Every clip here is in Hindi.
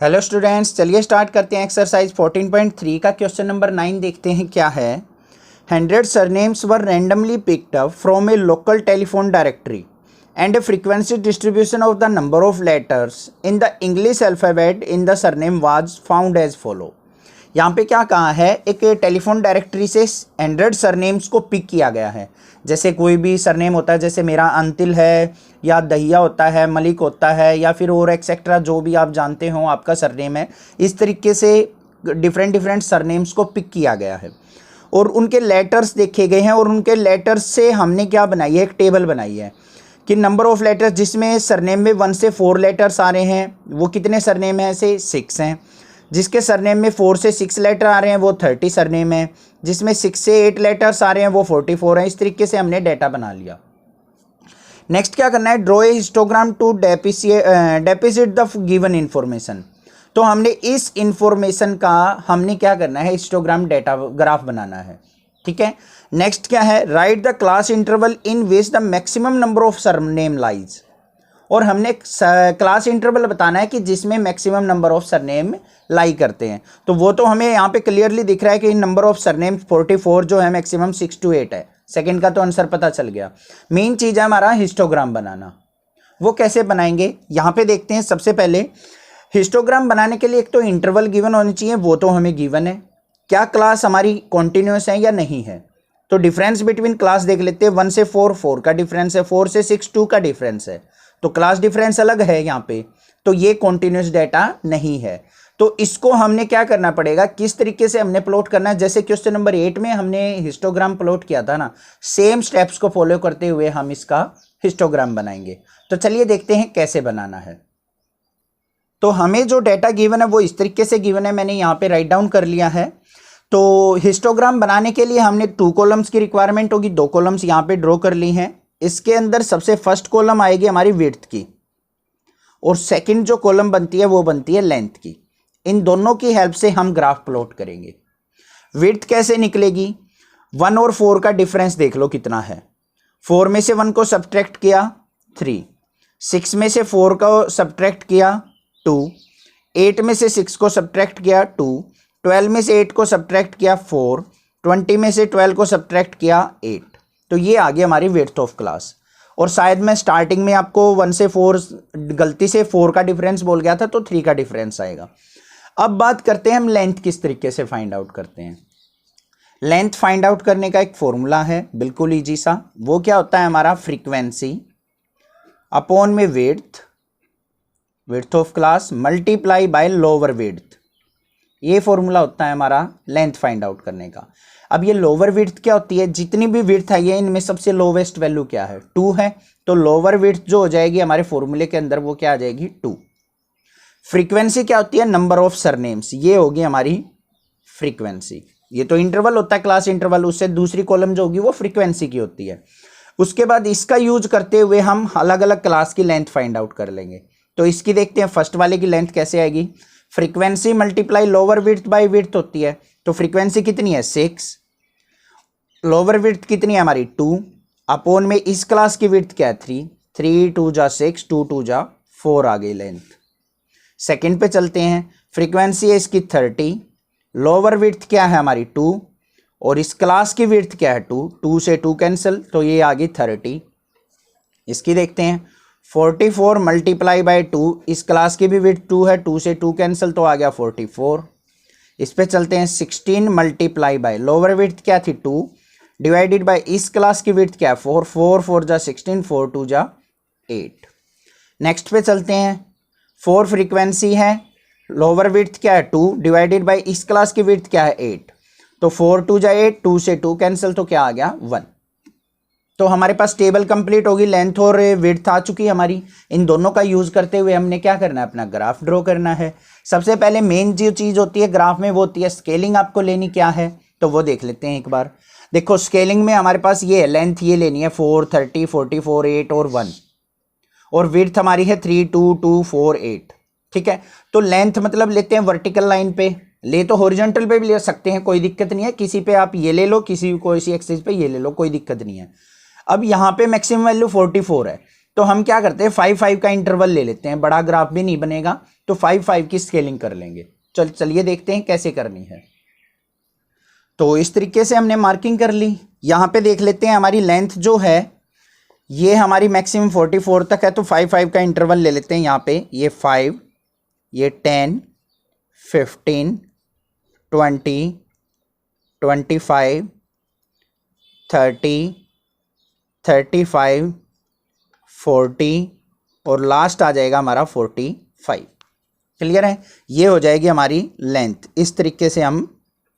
हेलो स्टूडेंट्स, चलिए स्टार्ट करते हैं। एक्सरसाइज 14.3 का क्वेश्चन नंबर 9 देखते हैं क्या है। 100 surnames were randomly picked up from a local telephone directory and a frequency distribution of the number of letters in the English alphabet in the surname was found as follow. यहाँ पे क्या कहा है, एक टेलीफोन डायरेक्टरी से 100 सरनेम्स को पिक किया गया है। जैसे कोई भी सरनेम होता है, जैसे मेरा अंतिल है या दहिया होता है, मलिक होता है, या फिर और एक्सेट्रा जो भी आप जानते हो आपका सरनेम है। इस तरीके से डिफरेंट सरनेम्स को पिक किया गया है और उनके लेटर्स देखे गए हैं और उनके लेटर्स से हमने क्या बनाई है, एक टेबल बनाई है कि नंबर ऑफ़ लेटर्स जिसमें सरनेम में 1 से 4 लेटर्स आ रहे हैं वो कितने सरनेम हैं, से 6 हैं। जिसके सरनेम में 4 से 6 लेटर आ रहे हैं वो 30 सरनेम है। जिसमें 6 से 8 लेटर्स आ रहे हैं वो 44 हैं। इस तरीके से हमने डेटा बना लिया। नेक्स्ट क्या करना है, draw a histogram to depict the given information. तो हमने इस इंफॉर्मेशन का हमने क्या करना है, हिस्टोग्राम डेटा ग्राफ बनाना है। ठीक है। नेक्स्ट क्या है, right the class interval in which the maximum number of surname lies. और हमने क्लास इंटरवल बताना है कि जिसमें मैक्सिमम नंबर ऑफ सरनेम लाई करते हैं। तो वो तो हमें यहाँ पे क्लियरली दिख रहा है कि नंबर ऑफ सरनेम 44 जो है, मैक्सिमम 6 to 8 है। सेकंड का तो आंसर पता चल गया। मेन चीज़ है हमारा हिस्टोग्राम बनाना। वो कैसे बनाएंगे यहाँ पे देखते हैं। सबसे पहले हिस्टोग्राम बनाने के लिए एक तो इंटरवल गिवन होनी चाहिए, वो तो हमें गिवन है। क्या क्लास हमारी कॉन्टिन्यूस है या नहीं है। तो डिफरेंस बिटवीन क्लास देख लेते हैं। 1 से 4 का डिफरेंस है, 4 से 6 2 का डिफरेंस है। तो क्लास डिफरेंस अलग है यहाँ पे, तो ये कॉन्टिन्यूस डेटा नहीं है। तो इसको हमने क्या करना पड़ेगा, किस तरीके से हमने प्लॉट करना है। जैसे क्वेश्चन नंबर 8 में हमने हिस्टोग्राम प्लॉट किया था ना, सेम स्टेप्स को फॉलो करते हुए हम इसका हिस्टोग्राम बनाएंगे। तो चलिए देखते हैं कैसे बनाना है। तो हमें जो डेटा गिवन है वो इस तरीके से गिवन है, मैंने यहाँ पे राइट डाउन कर लिया है। तो हिस्टोग्राम बनाने के लिए हमने 2 कॉलम्स की रिक्वायरमेंट होगी। 2 कॉलम्स यहाँ पे ड्रॉ कर ली हैं। इसके अंदर सबसे फर्स्ट कॉलम आएगी हमारी विड्थ की और सेकंड जो कॉलम बनती है वो बनती है लेंथ की। इन दोनों की हेल्प से हम ग्राफ प्लॉट करेंगे। विड्थ कैसे निकलेगी, 1 और 4 का डिफरेंस देख लो कितना है। 4 में से 1 को सब्ट्रैक्ट किया 3, 6 में से 4 को सब्ट्रैक्ट किया 2, 8 में से 6 को सब्ट्रैक्ट किया 2, 12 में से 8 को सब्ट्रैक्ट किया 4, 20 में से 12 को सब्ट्रैक्ट किया 8। तो ये आ गई हमारी विड्थ ऑफ क्लास। और शायद मैं स्टार्टिंग में आपको 1 से 4 गलती से 4 का डिफरेंस बोल गया था, तो 3 का डिफरेंस आएगा। अब बात करते हैं हम लेंथ किस तरीके से फाइंड आउट करते हैं। लेंथ फाइंड आउट करने का एक फॉर्मूला है, बिल्कुल ईजी सा। वो क्या होता है हमारा, फ्रीक्वेंसी अपॉन में width of class multiply by lower width. ये फॉर्मूला होता है हमारा लेंथ फाइंड आउट करने का। अब ये लोअर विड्थ क्या होती है, जितनी भी विड्थ है ये इनमें सबसे लोवेस्ट वैल्यू क्या है, 2 है। तो लोअर विड्थ जो हो जाएगी हमारे फॉर्मूले के अंदर वो क्या आ जाएगी, 2। फ्रीक्वेंसी क्या होती है, नंबर ऑफ सरनेम्स, ये होगी हमारी फ्रीक्वेंसी। ये तो इंटरवल होता है क्लास इंटरवल, उससे दूसरी कॉलम जो होगी वो फ्रीक्वेंसी की होती है। उसके बाद इसका यूज करते हुए हम अलग अलग क्लास की लेंथ फाइंड आउट कर लेंगे। तो इसकी देखते हैं फर्स्ट वाले की लेंथ कैसे आएगी। Frequency multiply lower width by width होती है। तो फ्रीक्वेंसी कितनी है, 6, लोअर विड्थ कितनी है हमारी 2, अपॉन में इस क्लास की विड्थ क्या है 3, 3 2 जा 6, 2 2 जा 4 आ गई लेंथ। सेकंड पे चलते हैं। फ्रीक्वेंसी है इसकी 30, लोअर विड्थ क्या है हमारी 2 और इस क्लास की विड्थ क्या है 2, 2 से 2 कैंसिल, तो ये आ गई 30। इसकी देखते हैं 44 मल्टीप्लाई बाय 2, इस क्लास की भी विड्थ 2 है, 2 से 2 कैंसिल, तो आ गया 44। इस पे चलते हैं 16 मल्टीप्लाई बाय लोअर विड्थ क्या थी 2 डिवाइडेड बाय इस क्लास की विड्थ क्या है 4, 4 4 जा 16, 4 2 जा 8। नेक्स्ट पे चलते हैं। 4 फ्रीक्वेंसी है, लोअर विड्थ क्या है 2 डिवाइडेड बाय इस क्लास की विड्थ क्या है 8, तो 4 2 जा 8, 2 से 2 कैंसिल, तो क्या आ गया 1। तो हमारे पास टेबल कंप्लीट होगी, लेंथ और विड्थ आ चुकी है हमारी। इन दोनों का यूज करते हुए हमने क्या करना है, अपना ग्राफ ड्रॉ करना है। सबसे पहले मेन जो चीज़ होती है ग्राफ में वो होती है स्केलिंग। आपको लेनी क्या है, तो वो देख लेते हैं एक बार। देखो स्केलिंग में हमारे पास ये है, लेंथ ये लेनी है 4 30 44 8 और 1, और विड्थ हमारी है 3 2 2 4 8। ठीक है। तो लेंथ मतलब लेते हैं वर्टिकल लाइन पे, ले तो हॉरिजॉन्टल पे भी ले सकते हैं, कोई दिक्कत नहीं है। किसी पे आप ये ले लो, किसी को इसी एक्सिस पे ये ले लो, कोई दिक्कत नहीं है। अब यहाँ पे मैक्सिमम वैल्यू 44 है, तो हम क्या करते हैं 5 5 का इंटरवल ले लेते हैं, बड़ा ग्राफ भी नहीं बनेगा। तो 5 5 की स्केलिंग कर लेंगे। चलिए देखते हैं कैसे करनी है। तो इस तरीके से हमने मार्किंग कर ली। यहाँ पे देख लेते हैं हमारी लेंथ जो है ये हमारी मैक्सिमम 44 तक है, तो 5 5 का इंटरवल ले लेते हैं यहाँ पे। ये 5, ये 10, 15, 20, 25, 30, 35, 40 और लास्ट आ जाएगा हमारा 45। क्लियर है? ये हो जाएगी हमारी लेंथ। इस तरीके से हम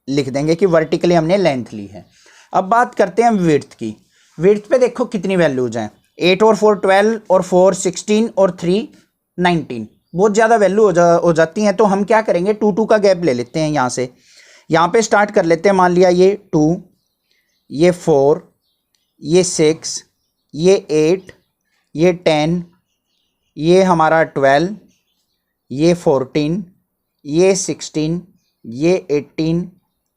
लिख देंगे कि वर्टिकली हमने लेंथ ली है। अब बात करते हैं विड्थ की। विड्थ पे देखो कितनी वैल्यूज हैं, 8 और 4 12 और 4 16 और 3 19। बहुत ज़्यादा वैल्यू हो जाती हैं, तो हम क्या करेंगे 2 2 का गैप ले लेते हैं। यहाँ से यहाँ पे स्टार्ट कर लेते हैं। मान लिया ये 2, ये 4, ये 6, ये 8, ये 10, ये हमारा 12, ये 14, ये 16, ये 18,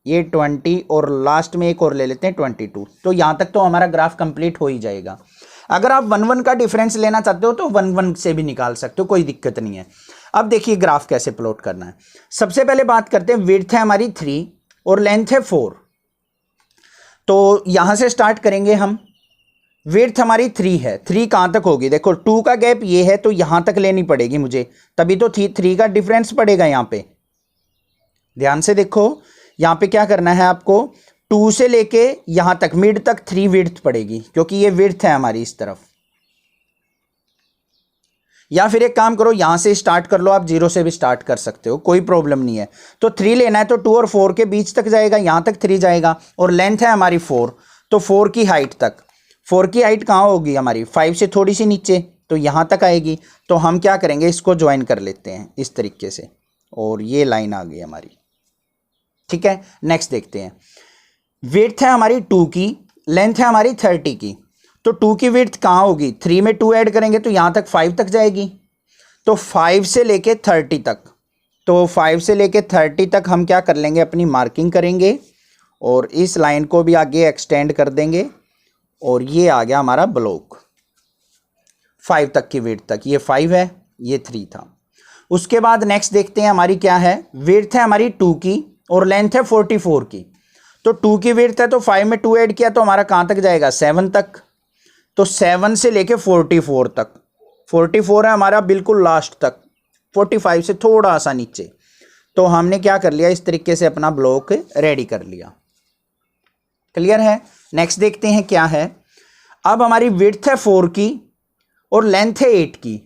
ये 20 और लास्ट में एक और ले लेते हैं 22। तो यहाँ तक तो हमारा ग्राफ कंप्लीट हो ही जाएगा। अगर आप 1 1 का डिफरेंस लेना चाहते हो तो 1 1 से भी निकाल सकते हो, कोई दिक्कत नहीं है। अब देखिए ग्राफ कैसे प्लॉट करना है। सबसे पहले बात करते हैं, विड्थ है हमारी 3 और लेंथ है 4। तो यहाँ से स्टार्ट करेंगे हम। विड्थ हमारी 3 है, 3 कहाँ तक होगी? देखो 2 का गैप ये है, तो यहाँ तक लेनी पड़ेगी मुझे, तभी तो 3 का डिफरेंस पड़ेगा यहाँ पे। ध्यान से देखो, यहाँ पे क्या करना है आपको, 2 से लेके यहाँ तक मिड तक 3 विड्थ पड़ेगी, क्योंकि ये विड्थ है हमारी इस तरफ। या फिर एक काम करो, यहाँ से स्टार्ट कर लो, आप 0 से भी स्टार्ट कर सकते हो, कोई प्रॉब्लम नहीं है। तो 3 लेना है तो 2 और 4 के बीच तक जाएगा, यहाँ तक 3 जाएगा। और लेंथ है हमारी 4, तो 4 की हाइट तक। 4 की हाइट कहाँ होगी हमारी? 5 से थोड़ी सी नीचे, तो यहाँ तक आएगी। तो हम क्या करेंगे, इसको ज्वाइन कर लेते हैं इस तरीके से, और ये लाइन आ गई हमारी। ठीक है, नेक्स्ट देखते हैं। विड्थ है हमारी 2 की, लेंथ है हमारी 30 की। तो 2 की विड्थ कहाँ होगी? 3 में 2 ऐड करेंगे तो यहाँ तक 5 तक जाएगी। तो 5 से लेके 30 तक, तो 5 से लेके 30 तक हम क्या कर लेंगे, अपनी मार्किंग करेंगे और इस लाइन को भी आगे एक्सटेंड कर देंगे। और ये आ गया हमारा ब्लॉक 5 तक की विड्थ तक। ये 5 है, ये 3 था। उसके बाद नेक्स्ट देखते हैं हमारी क्या है। विड्थ है हमारी 2 की और लेंथ है 44 की। तो 2 की विड्थ है, तो 5 में 2 ऐड किया तो हमारा कहाँ तक जाएगा? 7 तक। तो 7 से लेके 44 तक, 44 है हमारा बिल्कुल लास्ट तक, 45 से थोड़ा सा नीचे। तो हमने क्या कर लिया, इस तरीके से अपना ब्लॉक रेडी कर लिया। क्लियर है? नेक्स्ट देखते हैं क्या है। अब हमारी विड्थ है 4 की और लेंथ है 8 की।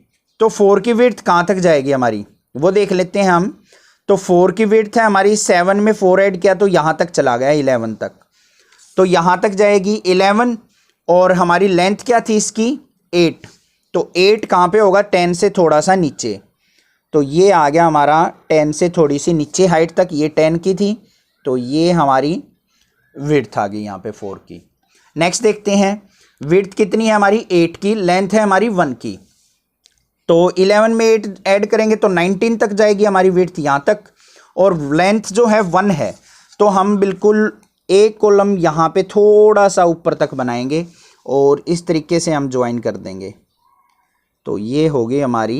तो 4 की विड्थ कहाँ तक जाएगी हमारी, वो देख लेते हैं हम। तो 4 की विड्थ है हमारी, 7 में 4 ऐड किया तो यहाँ तक चला गया 11 तक। तो यहाँ तक जाएगी 11। और हमारी लेंथ क्या थी इसकी? 8। तो 8 कहाँ पे होगा? 10 से थोड़ा सा नीचे। तो ये आ गया हमारा 10 से थोड़ी सी नीचे हाइट तक, ये 10 की थी। तो ये हमारी विड्थ आ गई यहाँ पे 4 की। नेक्स्ट देखते हैं, विड्थ कितनी है हमारी? 8 की। लेंथ है हमारी 1 की। तो 11 में 8 ऐड करेंगे तो 19 तक जाएगी हमारी विड्थ यहाँ तक। और लेंथ जो है 1 है, तो हम बिल्कुल एक कॉलम यहाँ पे थोड़ा सा ऊपर तक बनाएंगे और इस तरीके से हम ज्वाइन कर देंगे। तो ये होगी हमारी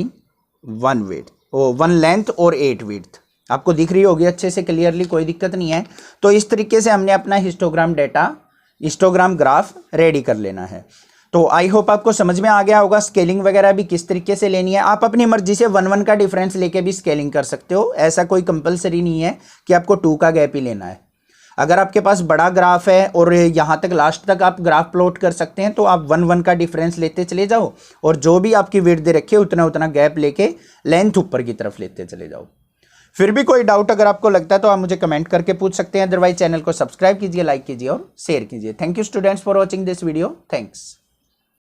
1 विड्थ, 1 लेंथ और 8 विड्थ। आपको दिख रही होगी अच्छे से क्लियरली, कोई दिक्कत नहीं है। तो इस तरीके से हमने अपना हिस्टोग्राम ग्राफ रेडी कर लेना है। तो आई होप आपको समझ में आ गया होगा स्केलिंग वगैरह भी किस तरीके से लेनी है। आप अपनी मर्जी से 1 1 का डिफरेंस लेके भी स्केलिंग कर सकते हो, ऐसा कोई कंपलसरी नहीं है कि आपको 2 का गैप ही लेना है। अगर आपके पास बड़ा ग्राफ है और यहाँ तक लास्ट तक आप ग्राफ प्लॉट कर सकते हैं, तो आप 1 1 का डिफरेंस लेते चले जाओ और जो भी आपकी विड्थ दे रखी है उतना उतना गैप लेके लेंथ ऊपर की तरफ लेते चले जाओ। फिर भी कोई डाउट अगर आपको लगता है तो आप मुझे कमेंट करके पूछ सकते हैं। अदरवाइज चैनल को सब्सक्राइब कीजिए, लाइक कीजिए और शेयर कीजिए। Thank you students for watching this video. Thanks.